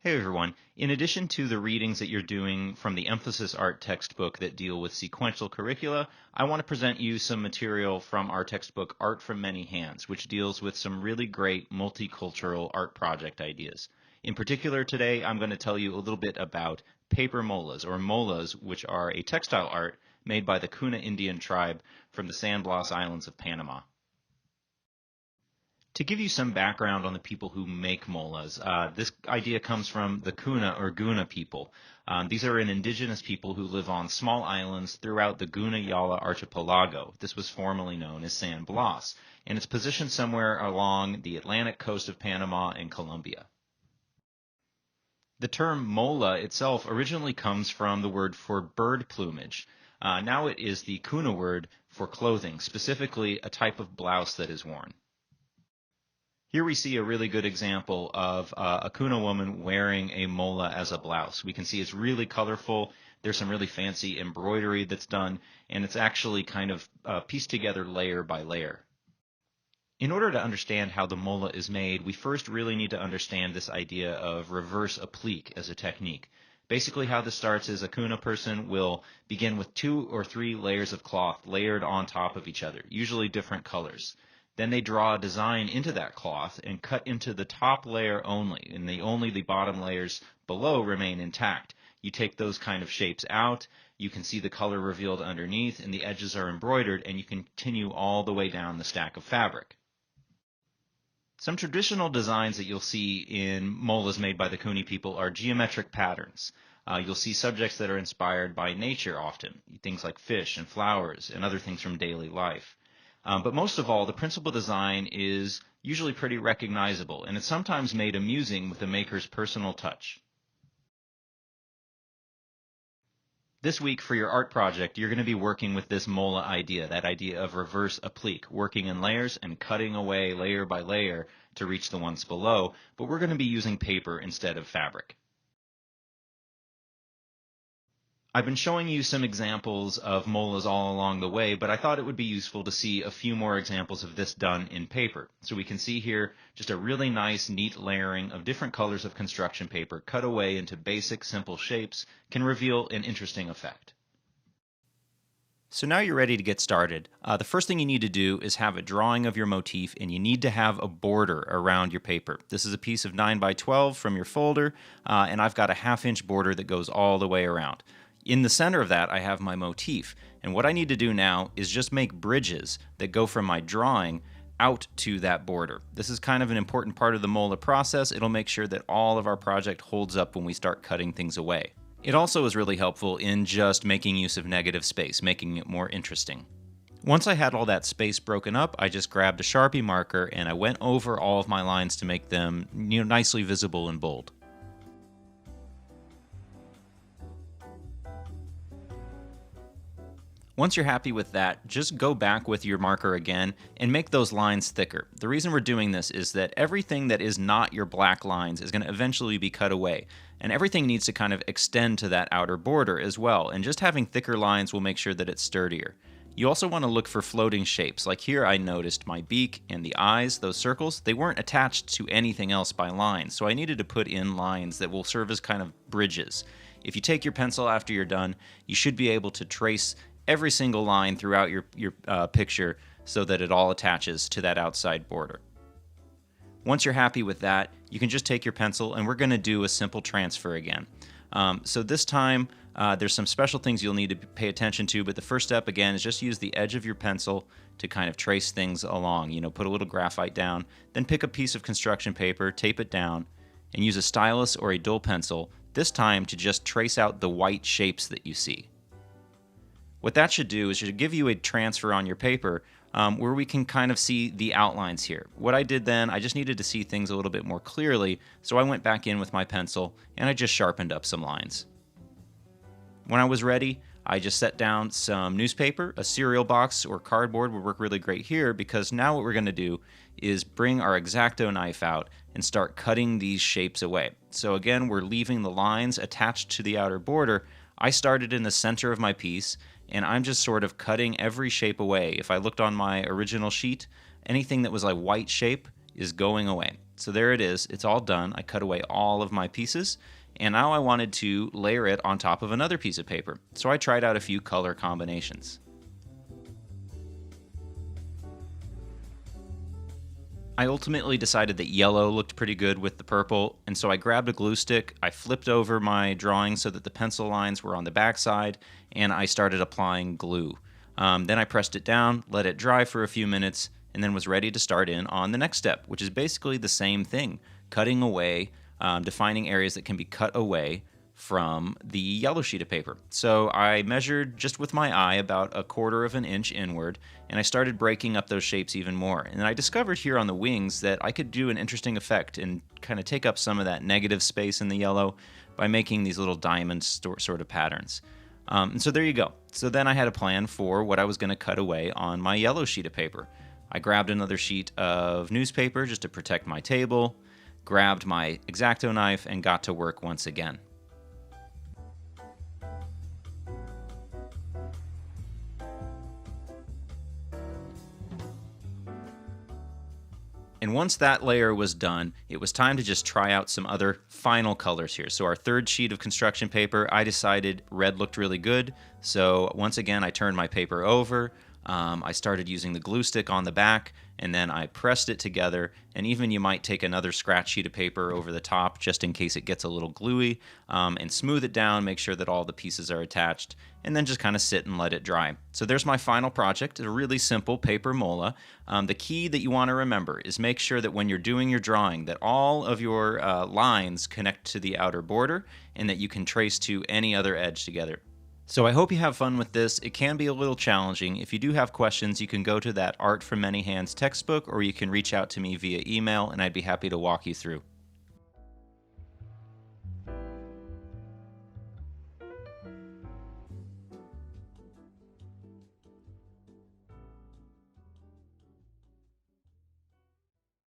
Hey everyone. In addition to the readings that you're doing from the Emphasis Art textbook that deal with sequential curricula, I want to present you some material from our textbook Art from Many Hands, which deals with some really great multicultural art project ideas. In particular today, I'm going to tell you a little bit about paper molas, or molas, which are a textile art made by the Kuna Indian tribe from the San Blas Islands of Panama. To give you some background on the people who make molas, this idea comes from the Kuna or Guna people. These are an indigenous people who live on small islands throughout the Guna-Yala archipelago. This was formerly known as San Blas, and it's positioned somewhere along the Atlantic coast of Panama and Colombia. The term mola itself originally comes from the word for bird plumage. Now it is the Kuna word for clothing, specifically a type of blouse that is worn. Here we see a really good example of a Kuna woman wearing a mola as a blouse. We can see it's really colorful. There's some really fancy embroidery that's done, and it's actually kind of pieced together layer by layer. In order to understand how the mola is made, we first really need to understand this idea of reverse applique as a technique. Basically how this starts is a Kuna person will begin with 2 or 3 layers of cloth layered on top of each other, usually different colors. Then they draw a design into that cloth and cut into the top layer only, and only the bottom layers below remain intact. You take those kind of shapes out, you can see the color revealed underneath, and the edges are embroidered, and you continue all the way down the stack of fabric. Some traditional designs that you'll see in molas made by the Kuni people are geometric patterns. You'll see subjects that are inspired by nature often, things like fish and flowers and other things from daily life. But most of all, the principal design is usually pretty recognizable, and it's sometimes made amusing with the maker's personal touch. This week for your art project, you're going to be working with this mola idea, that idea of reverse applique, working in layers and cutting away layer by layer to reach the ones below, but we're going to be using paper instead of fabric. I've been showing you some examples of molas all along the way, but I thought it would be useful to see a few more examples of this done in paper. So we can see here just a really nice, neat layering of different colors of construction paper cut away into basic, simple shapes can reveal an interesting effect. So now you're ready to get started. The first thing you need to do is have a drawing of your motif, and you need to have a border around your paper. This is a piece of 9x12 from your folder, and I've got a 1/2-inch border that goes all the way around. In the center of that, I have my motif, and what I need to do now is just make bridges that go from my drawing out to that border. This is kind of an important part of the mola process. It'll make sure that all of our project holds up when we start cutting things away. It also is really helpful in just making use of negative space, making it more interesting. Once I had all that space broken up, I just grabbed a Sharpie marker and I went over all of my lines to make them, nicely visible and bold. Once you're happy with that, just go back with your marker again and make those lines thicker. The reason we're doing this is that everything that is not your black lines is going to eventually be cut away, and everything needs to kind of extend to that outer border as well, and just having thicker lines will make sure that it's sturdier. You also want to look for floating shapes. Like here I noticed my beak and the eyes, those circles, they weren't attached to anything else by lines, so I needed to put in lines that will serve as kind of bridges. If you take your pencil after you're done, you should be able to trace every single line throughout your picture so that it all attaches to that outside border. Once you're happy with that, you can just take your pencil and we're going to do a simple transfer again. So this time there's some special things you'll need to pay attention to, but the first step again is just use the edge of your pencil to kind of trace things along. Put a little graphite down, then pick a piece of construction paper, tape it down, and use a stylus or a dull pencil, this time to just trace out the white shapes that you see. What that should do is should give you a transfer on your paper where we can kind of see the outlines here. What I did then, I just needed to see things a little bit more clearly, so I went back in with my pencil and I just sharpened up some lines. When I was ready, I just set down some newspaper. A cereal box or cardboard would work really great here because now what we're going to do is bring our X-Acto knife out and start cutting these shapes away. So again, we're leaving the lines attached to the outer border. I started in the center of my piece, and I'm just sort of cutting every shape away. If I looked on my original sheet, anything that was a white shape is going away. So there it is. It's all done. I cut away all of my pieces, and now I wanted to layer it on top of another piece of paper. So I tried out a few color combinations. I ultimately decided that yellow looked pretty good with the purple, and so I grabbed a glue stick, I flipped over my drawing so that the pencil lines were on the back side, and I started applying glue. Then I pressed it down, let it dry for a few minutes, and then was ready to start in on the next step, which is basically the same thing, cutting away, defining areas that can be cut away from the yellow sheet of paper. So I measured just with my eye about 1/4 of an inch inward, and I started breaking up those shapes even more. And I discovered here on the wings that I could do an interesting effect and kind of take up some of that negative space in the yellow by making these little diamond sort of patterns. And so there you go. So then I had a plan for what I was going to cut away on my yellow sheet of paper. I grabbed another sheet of newspaper just to protect my table, grabbed my X-Acto knife, and got to work once again. And once that layer was done, it was time to just try out some other final colors here. So our third sheet of construction paper, I decided red looked really good. So once again, I turned my paper over. I started using the glue stick on the back, and then I pressed it together. And even you might take another scratch sheet of paper over the top just in case it gets a little gluey, and smooth it down, make sure that all the pieces are attached, and then just kind of sit and let it dry. So there's my final project, a really simple paper mola. The key that you want to remember is make sure that when you're doing your drawing that all of your lines connect to the outer border and that you can trace to any other edge together. So I hope you have fun with this. It can be a little challenging. If you do have questions, you can go to that Art from Many Hands textbook, or you can reach out to me via email, and I'd be happy to walk you through.